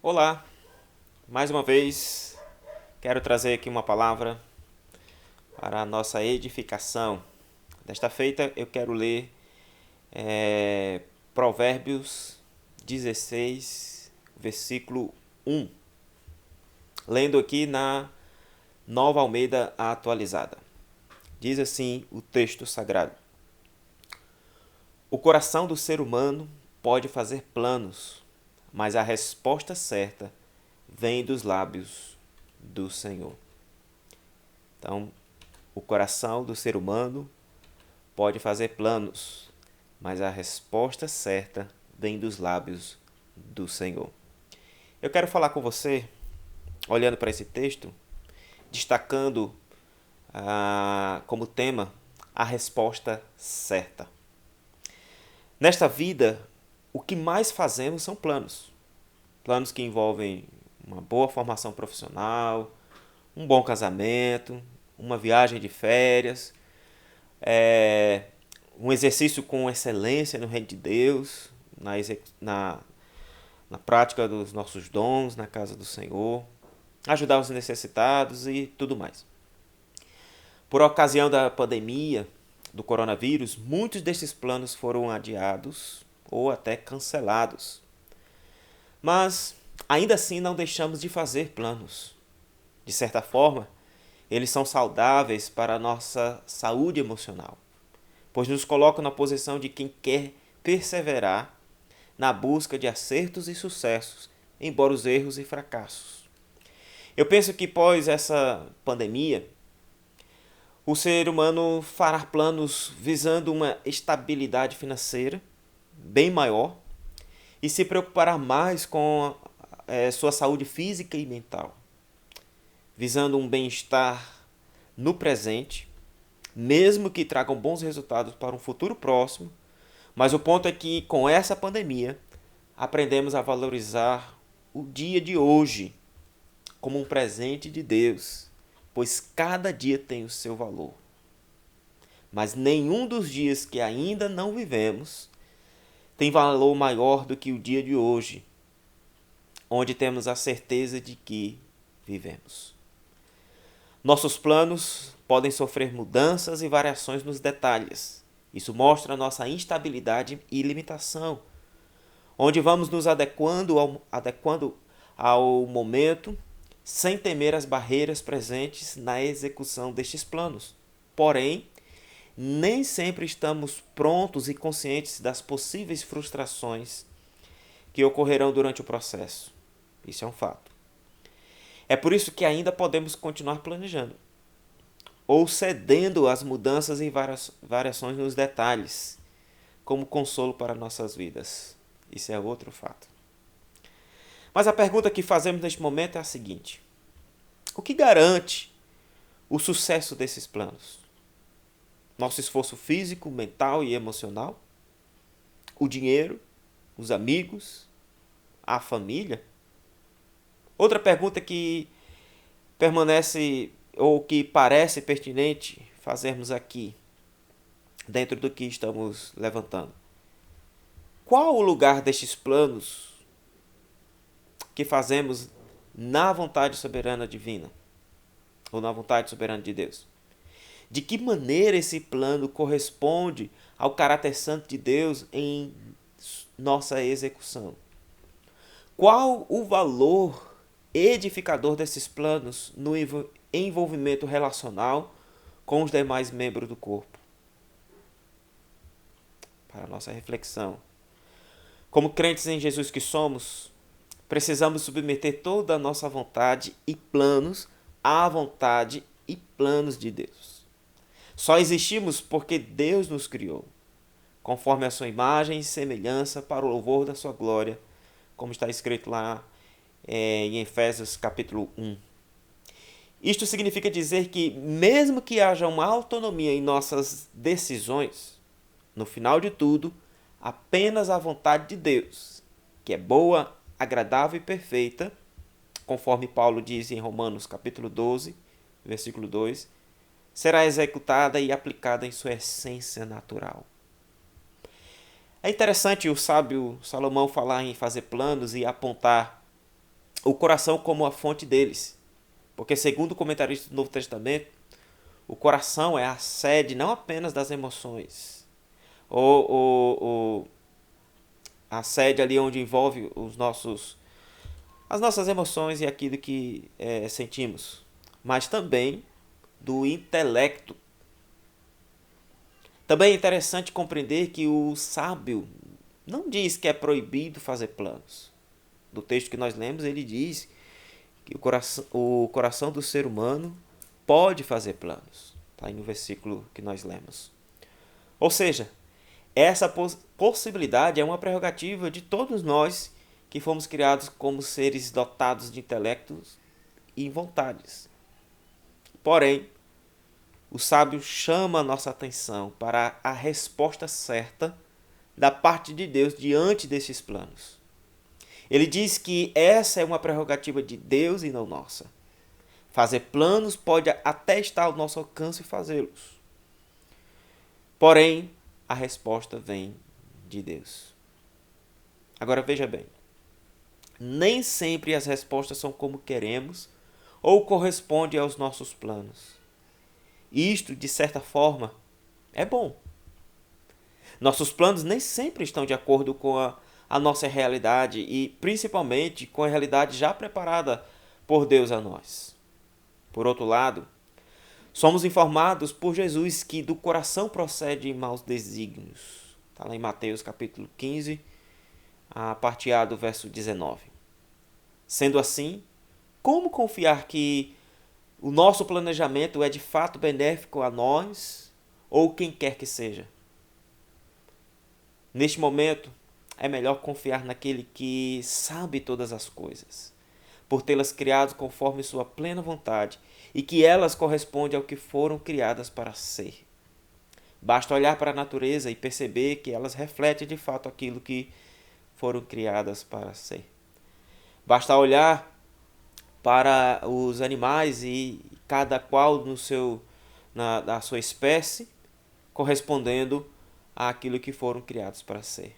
Olá, mais uma vez quero trazer aqui uma palavra para a nossa edificação. Desta feita eu quero ler Provérbios 16, versículo 1, lendo aqui na Nova Almeida Atualizada. Diz assim o texto sagrado: O coração do ser humano pode fazer planos, mas a resposta certa vem dos lábios do Senhor. Então, o coração do ser humano pode fazer planos, mas a resposta certa vem dos lábios do Senhor. Eu quero falar com você, olhando para esse texto, destacando como tema a resposta certa. Nesta vida, o que mais fazemos são planos. Planos que envolvem uma boa formação profissional, um bom casamento, uma viagem de férias, um exercício com excelência no reino de Deus, na, na prática dos nossos dons na casa do Senhor, ajudar os necessitados e tudo mais. Por ocasião da pandemia do coronavírus, muitos desses planos foram adiados ou até cancelados. Mas ainda assim não deixamos de fazer planos. De certa forma, eles são saudáveis para a nossa saúde emocional, pois nos colocam na posição de quem quer perseverar na busca de acertos e sucessos, embora os erros e fracassos. Eu penso que pós essa pandemia, o ser humano fará planos visando uma estabilidade financeira bem maior e se preocupará mais com sua saúde física e mental, visando um bem-estar no presente, mesmo que tragam bons resultados para um futuro próximo. Mas o ponto é que, com essa pandemia, aprendemos a valorizar o dia de hoje como um presente de Deus, pois cada dia tem o seu valor. Mas nenhum dos dias que ainda não vivemos tem valor maior do que o dia de hoje, onde temos a certeza de que vivemos. Nossos planos podem sofrer mudanças e variações nos detalhes. Isso mostra nossa instabilidade e limitação, onde vamos nos adequando ao momento, sem temer as barreiras presentes na execução destes planos. Porém, nem sempre estamos prontos e conscientes das possíveis frustrações que ocorrerão durante o processo. Isso é um fato. É por isso que ainda podemos continuar planejando, ou cedendo às mudanças e variações nos detalhes, como consolo para nossas vidas. Isso é outro fato. Mas a pergunta que fazemos neste momento é a seguinte: o que garante o sucesso desses planos? Nosso esforço físico, mental e emocional? O dinheiro? Os amigos? A família? Outra pergunta que permanece ou que parece pertinente fazermos aqui, dentro do que estamos levantando: qual o lugar destes planos que fazemos na vontade soberana divina, ou na vontade soberana de Deus? De que maneira esse plano corresponde ao caráter santo de Deus em nossa execução? Qual o valor edificador desses planos no envolvimento relacional com os demais membros do corpo? Para a nossa reflexão. Como crentes em Jesus que somos, precisamos submeter toda a nossa vontade e planos à vontade e planos de Deus. Só existimos porque Deus nos criou, conforme a sua imagem e semelhança, para o louvor da sua glória, como está escrito lá em Efésios capítulo 1. Isto significa dizer que, mesmo que haja uma autonomia em nossas decisões, no final de tudo, apenas a vontade de Deus, que é boa, agradável e perfeita, conforme Paulo diz em Romanos capítulo 12, versículo 2, será executada e aplicada em sua essência natural. É interessante o sábio Salomão falar em fazer planos e apontar o coração como a fonte deles. Porque, segundo o comentarista do Novo Testamento, o coração é a sede não apenas das emoções, ou a sede ali onde envolve as nossas emoções e aquilo que sentimos, mas também do intelecto. Também é interessante compreender que o sábio não diz que é proibido fazer planos. Do texto que nós lemos, ele diz que o coração do ser humano pode fazer planos. Está aí no versículo que nós lemos. Ou seja, essa possibilidade é uma prerrogativa de todos nós que fomos criados como seres dotados de intelectos e vontades. Porém, o sábio chama a nossa atenção para a resposta certa da parte de Deus diante desses planos. Ele diz que essa é uma prerrogativa de Deus e não nossa. Fazer planos pode até estar ao nosso alcance fazê-los. Porém, a resposta vem de Deus. Agora veja bem, nem sempre as respostas são como queremos ou correspondem aos nossos planos. Isto, de certa forma, é bom. Nossos planos nem sempre estão de acordo com a nossa realidade e, principalmente, com a realidade já preparada por Deus a nós. Por outro lado, somos informados por Jesus que do coração procedem maus desígnios. Está lá em Mateus capítulo 15, a partir do verso 19. Sendo assim, como confiar que o nosso planejamento é de fato benéfico a nós ou quem quer que seja? Neste momento, é melhor confiar naquele que sabe todas as coisas, por tê-las criado conforme sua plena vontade e que elas correspondem ao que foram criadas para ser. Basta olhar para a natureza e perceber que elas refletem de fato aquilo que foram criadas para ser. Basta olhar para os animais e cada qual na sua espécie, correspondendo àquilo que foram criados para ser.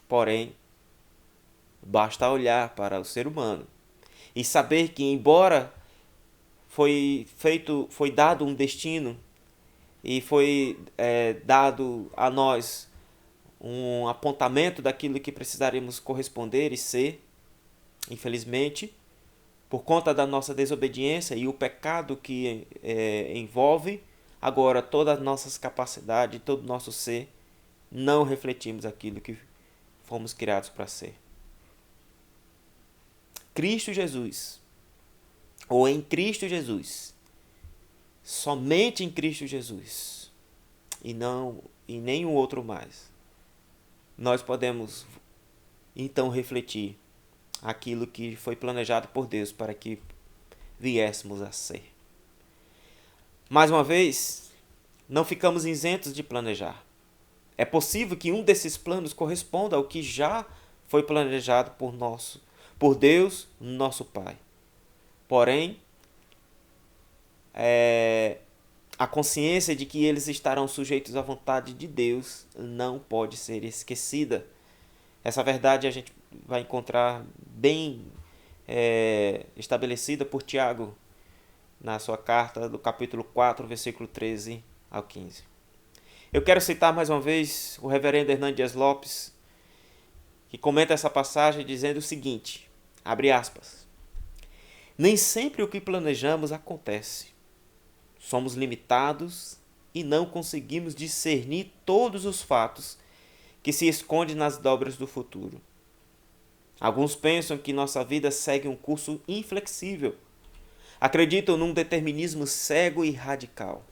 Porém, basta olhar para o ser humano e saber que, embora foi dado um destino e foi dado a nós um apontamento daquilo que precisaríamos corresponder e ser, infelizmente, por conta da nossa desobediência e o pecado que envolve, agora todas as nossas capacidades, todo o nosso ser, não refletimos aquilo que fomos criados para ser. Cristo Jesus, ou em Cristo Jesus, somente em Cristo Jesus, e nenhum outro mais, nós podemos então refletir aquilo que foi planejado por Deus para que viéssemos a ser. Mais uma vez, não ficamos isentos de planejar. É possível que um desses planos corresponda ao que já foi planejado por Deus, nosso Pai. Porém, a consciência de que eles estarão sujeitos à vontade de Deus não pode ser esquecida. Essa verdade a gente vai encontrar bem estabelecida por Tiago na sua carta do capítulo 4, versículo 13 ao 15. Eu quero citar mais uma vez o reverendo Hernando Dias Lopes, que comenta essa passagem dizendo o seguinte, abre aspas, nem sempre o que planejamos acontece. Somos limitados e não conseguimos discernir todos os fatos que se esconde nas dobras do futuro. Alguns pensam que nossa vida segue um curso inflexível. Acreditam num determinismo cego e radical.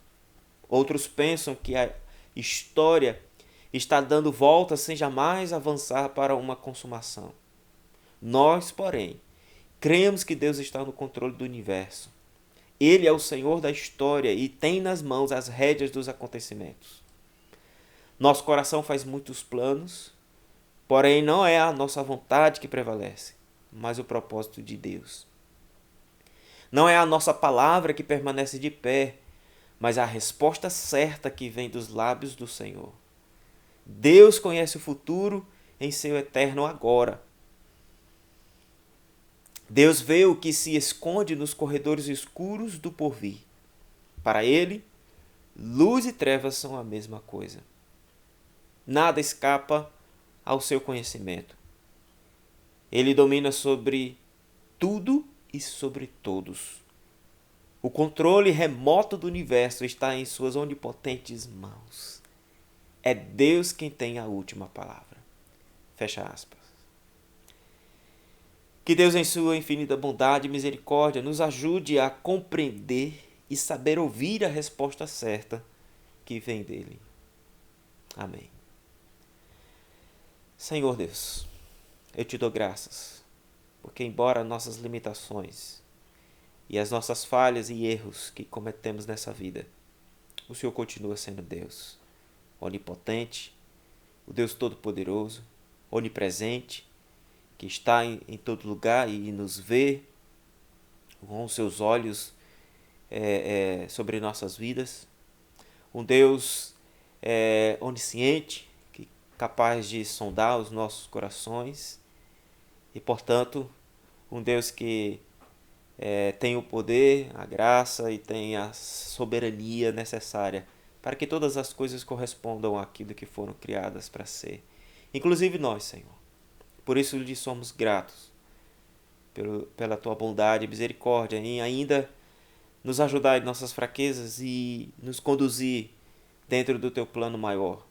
Outros pensam que a história está dando voltas sem jamais avançar para uma consumação. Nós, porém, cremos que Deus está no controle do universo. Ele é o Senhor da história e tem nas mãos as rédeas dos acontecimentos. Nosso coração faz muitos planos, porém não é a nossa vontade que prevalece, mas o propósito de Deus. Não é a nossa palavra que permanece de pé, mas a resposta certa que vem dos lábios do Senhor. Deus conhece o futuro em seu eterno agora. Deus vê o que se esconde nos corredores escuros do porvir. Para ele, luz e trevas são a mesma coisa. Nada escapa ao seu conhecimento. Ele domina sobre tudo e sobre todos. O controle remoto do universo está em suas onipotentes mãos. É Deus quem tem a última palavra. Fecha aspas. Que Deus, em sua infinita bondade e misericórdia, nos ajude a compreender e saber ouvir a resposta certa que vem dele. Amém. Senhor Deus, eu te dou graças, porque embora nossas limitações e as nossas falhas e erros que cometemos nessa vida, o Senhor continua sendo Deus, onipotente, o Deus Todo-Poderoso, onipresente, que está em todo lugar e nos vê com os seus olhos sobre nossas vidas. Um Deus onisciente, capaz de sondar os nossos corações e, portanto, um Deus que tem o poder, a graça e tem a soberania necessária para que todas as coisas correspondam àquilo que foram criadas para ser. Inclusive nós, Senhor. Por isso lhe somos gratos pela tua bondade e misericórdia em ainda nos ajudar em nossas fraquezas e nos conduzir dentro do teu plano maior.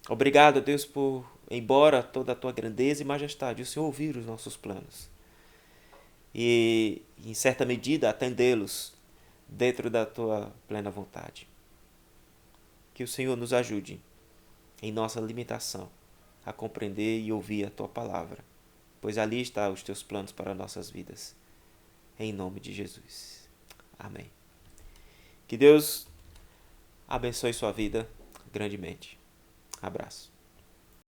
Obrigado, Deus, por, embora toda a tua grandeza e majestade, o Senhor ouvir os nossos planos e, em certa medida, atendê-los dentro da tua plena vontade. Que o Senhor nos ajude em nossa limitação a compreender e ouvir a tua palavra, pois ali estão os teus planos para nossas vidas. Em nome de Jesus. Amém. Que Deus abençoe sua vida grandemente. Abraço.